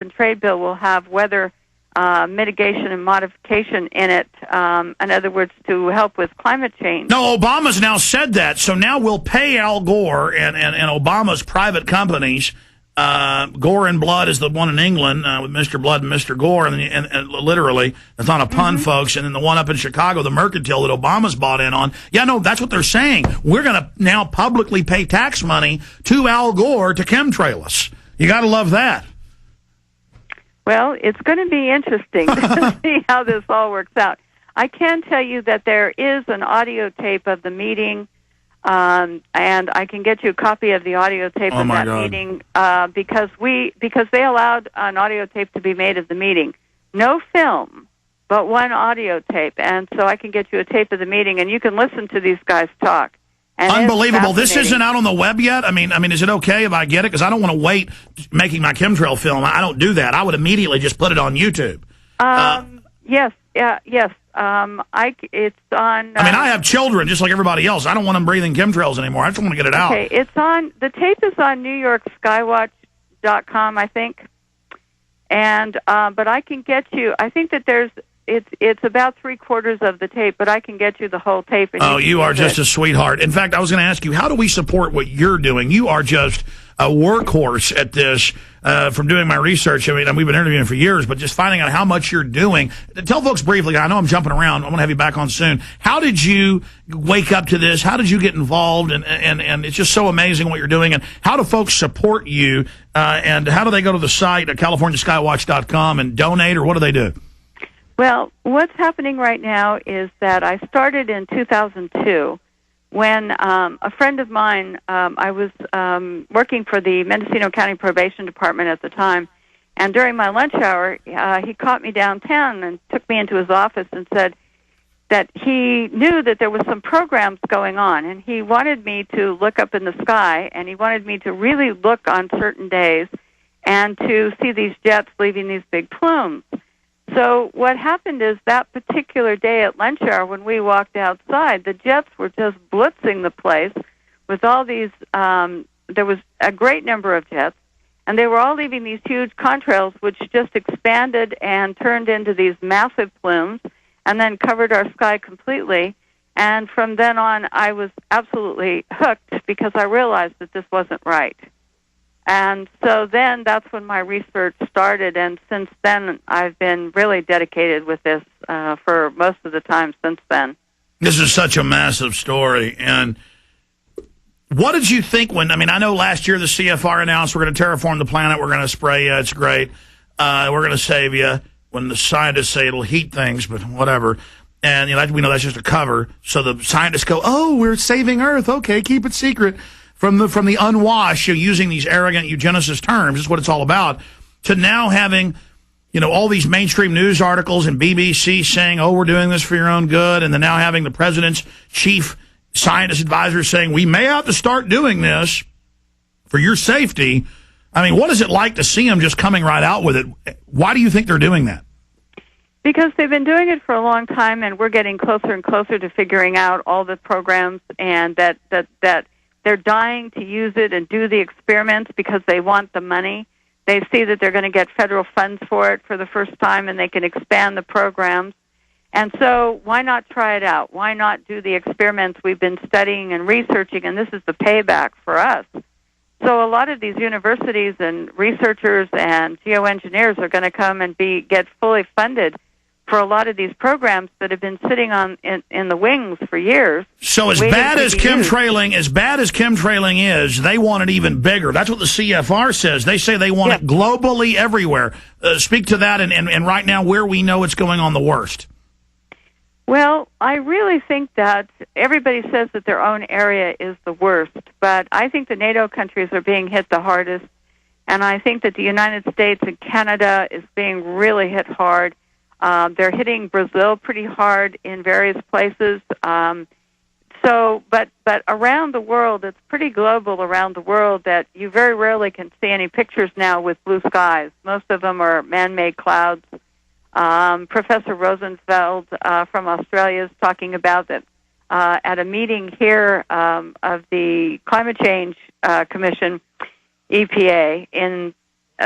and trade bill will have weather mitigation and modification in it. In other words, to help with climate change. No, Obama's now said that. So now we'll pay Al Gore and Obama's private companies. Gore and Blood is the one in England with Mr. Blood and Mr. Gore, and literally, that's not a pun, folks. And then the one up in Chicago, the Mercantile that Obama's bought in on. Yeah, no, that's what they're saying. We're going to now publicly pay tax money to Al Gore to chemtrail us. You got to love that. Well, it's going to be interesting to see how this all works out. I can tell you that there is an audio tape of the meeting, and I can get you a copy of the audio tape of that meeting because they allowed an audio tape to be made of the meeting. No film, but one audio tape. And so I can get you a tape of the meeting, and you can listen to these guys talk. And unbelievable. This isn't out on the web yet? I mean, is it okay if I get it? Because I don't want to wait making my chemtrail film. I don't do that. I would immediately just put it on YouTube. Yes. It's on... I have children just like everybody else. I don't want them breathing chemtrails anymore. I just want to get it out. Okay, the tape is on NewYorkSkywatch.com, I think. And, but I can get you, I think that it's about 3/4 of the tape, but I can get you the whole tape. And you are just a sweetheart. In fact, I was going to ask you, how do we support what you're doing? You are just a workhorse at this. From doing my research, I mean, we've been interviewing for years, but just finding out how much you're doing. Tell folks briefly, I know I'm jumping around. I'm going to have you back on soon. How did you wake up to this? How did you get involved? And it's just so amazing what you're doing. And how do folks support you? And how do they go to the site at CaliforniaSkywatch.com and donate, or what do they do? Well, what's happening right now is that I started in 2002 when a friend of mine, I was working for the Mendocino County Probation Department at the time, and during my lunch hour, he caught me downtown and took me into his office and said that he knew that there was some programs going on, and he wanted me to look up in the sky, and he wanted me to really look on certain days and to see these jets leaving these big plumes. So what happened is that particular day at lunch hour when we walked outside, the jets were just blitzing the place with all these, there was a great number of jets, and they were all leaving these huge contrails which just expanded and turned into these massive plumes and then covered our sky completely. And from then on, I was absolutely hooked because I realized that this wasn't right. And so then that's when my research started, and since then I've been really dedicated with this for most of the time since then. This is such a massive story. And what did you think when, I know last year the CFR announced we're going to terraform the planet, we're going to spray you, it's great, we're going to save you, when the scientists say it'll heat things, but whatever. And we know that's just a cover, so the scientists go, oh, we're saving Earth, okay, keep it secret. From the unwashed, using these arrogant eugenicist terms, is what it's all about, to now having, all these mainstream news articles and BBC saying, oh, we're doing this for your own good, and then now having the president's chief scientist advisor saying, we may have to start doing this for your safety. What is it like to see them just coming right out with it? Why do you think they're doing that? Because they've been doing it for a long time, and we're getting closer and closer to figuring out all the programs, and that they're dying to use it and do the experiments because they want the money. They see that they're going to get federal funds for it for the first time, and they can expand the programs. And so why not try it out? Why not do the experiments we've been studying and researching, and this is the payback for us. So a lot of these universities and researchers and geoengineers are going to come and get fully funded for a lot of these programs that have been sitting in the wings for years. So as bad as chemtrailing is, they want it even bigger. That's what the CFR says. They say they want it globally everywhere. Speak to that, and right now where we know it's going on the worst. Well, I really think that everybody says that their own area is the worst, but I think the NATO countries are being hit the hardest, and I think that the United States and Canada is being really hit hard. They're hitting Brazil pretty hard in various places. But around the world, it's pretty global around the world that you very rarely can see any pictures now with blue skies. Most of them are man-made clouds. Professor Rosenfeld from Australia is talking about that at a meeting here of the Climate Change Commission, EPA, in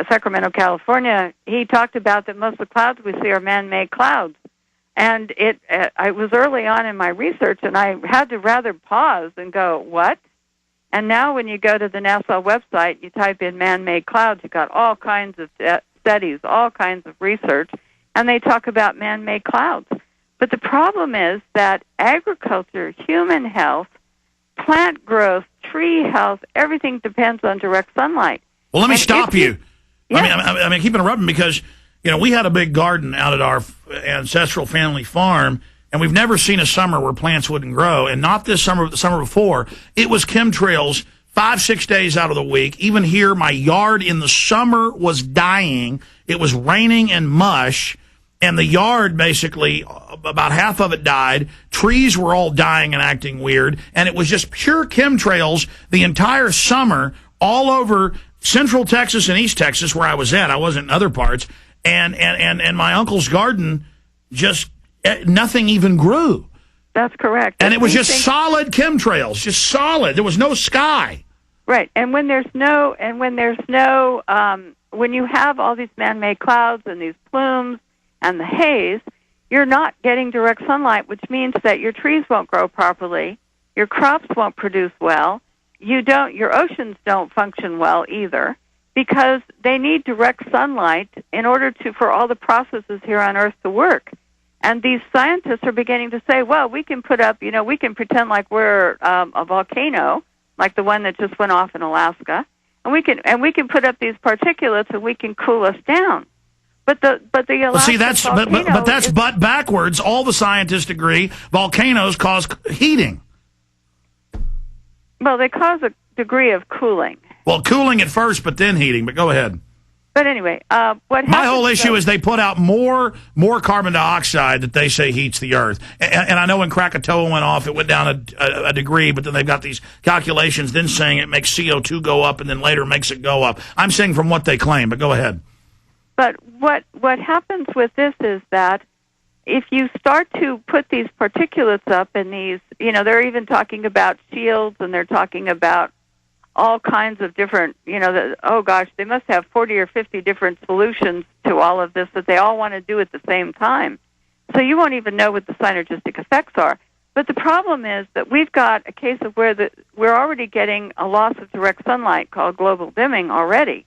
Sacramento, California, he talked about that most of the clouds we see are man-made clouds. And I was early on in my research, and I had to rather pause and go, what? And now when you go to the NASA website, you type in man-made clouds, you've got all kinds of studies, all kinds of research, and they talk about man-made clouds. But the problem is that agriculture, human health, plant growth, tree health, everything depends on direct sunlight. Well, let me stop you. Yeah. I mean, keep interrupting because, we had a big garden out at our ancestral family farm, and we've never seen a summer where plants wouldn't grow. And not this summer, but the summer before. It was chemtrails 5-6 days out of the week. Even here, my yard in the summer was dying. It was raining and mush. And the yard, basically, about half of it died. Trees were all dying and acting weird. And it was just pure chemtrails the entire summer all over Central Texas and East Texas, where I was at. I wasn't in other parts. And my uncle's garden, just nothing even grew. That's correct. And it was just solid chemtrails, just solid. There was no sky. Right. And when when you have all these man-made clouds and these plumes and the haze, you're not getting direct sunlight, which means that your trees won't grow properly, your crops won't produce well, your oceans don't function well either, because they need direct sunlight in order for all the processes here on Earth to work. And these scientists are beginning to say, well, we can put up, we can pretend like we're a volcano, like the one that just went off in Alaska, and we can put up these particulates and we can cool us down. But the Alaska that's backwards. All the scientists agree volcanoes cause heating. Well, they cause a degree of cooling. Well, cooling at first, but then heating. But go ahead. But anyway, what happens... My whole issue is they put out more carbon dioxide that they say heats the Earth. And I know when Krakatoa went off, it went down a degree, but then they've got these calculations then saying it makes CO2 go up and then later makes it go up. I'm saying from what they claim, but go ahead. But what happens with this is that if you start to put these particulates up in these, they're even talking about shields and they're talking about all kinds of different, they must have 40 or 50 different solutions to all of this that they all want to do at the same time. So you won't even know what the synergistic effects are. But the problem is that we've got a case of where we're already getting a loss of direct sunlight called global dimming already.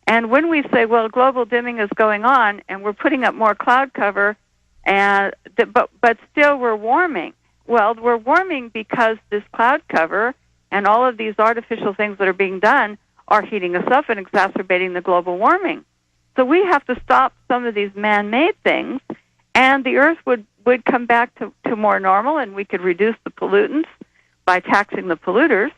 And when we say, well, global dimming is going on and we're putting up more cloud cover, but still we're warming. Well, we're warming because this cloud cover and all of these artificial things that are being done are heating us up and exacerbating the global warming. So we have to stop some of these man-made things, and the Earth would come back to more normal, and we could reduce the pollutants by taxing the polluters,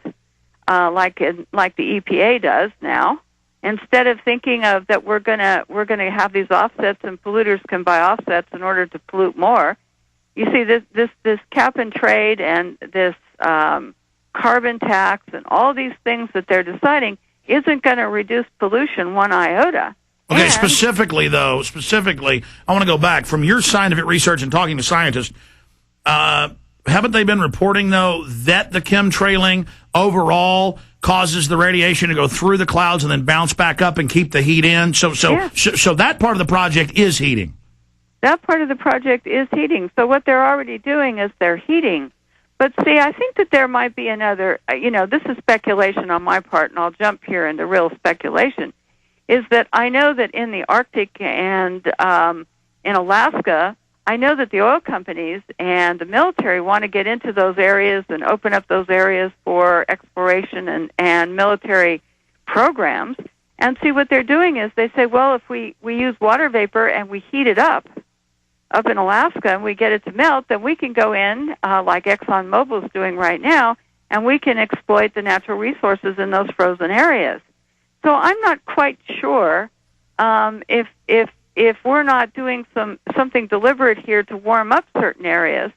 like the EPA does now. Instead of thinking of that we're gonna have these offsets and polluters can buy offsets in order to pollute more. You see, this cap and trade and this carbon tax and all these things that they're deciding isn't going to reduce pollution one iota. Okay, specifically, I want to go back. From your scientific research and talking to scientists, haven't they been reporting, though, that the chemtrailing overall causes the radiation to go through the clouds and then bounce back up and keep the heat in? So that part of the project is heating. That part of the project is heating. So what they're already doing is they're heating. But see, I think that there might be another, this is speculation on my part, and I'll jump here into real speculation, is that I know that in the Arctic and in Alaska, I know that the oil companies and the military want to get into those areas and open up those areas for exploration and military programs. And see, what they're doing is they say, well, if we use water vapor and we heat it up in Alaska and we get it to melt, then we can go in, like ExxonMobil is doing right now, and we can exploit the natural resources in those frozen areas. So I'm not quite sure if we're not doing something deliberate here to warm up certain areas,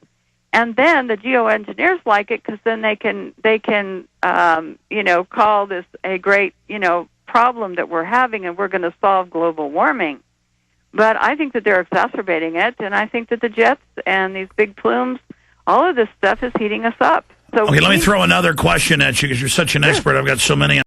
and then the geoengineers like it because then they can call this a great problem that we're having, and we're going to solve global warming. But I think that they're exacerbating it, and I think that the jets and these big plumes, all of this stuff is heating us up. So okay, let me throw another question at you because you're such an expert. I've got so many.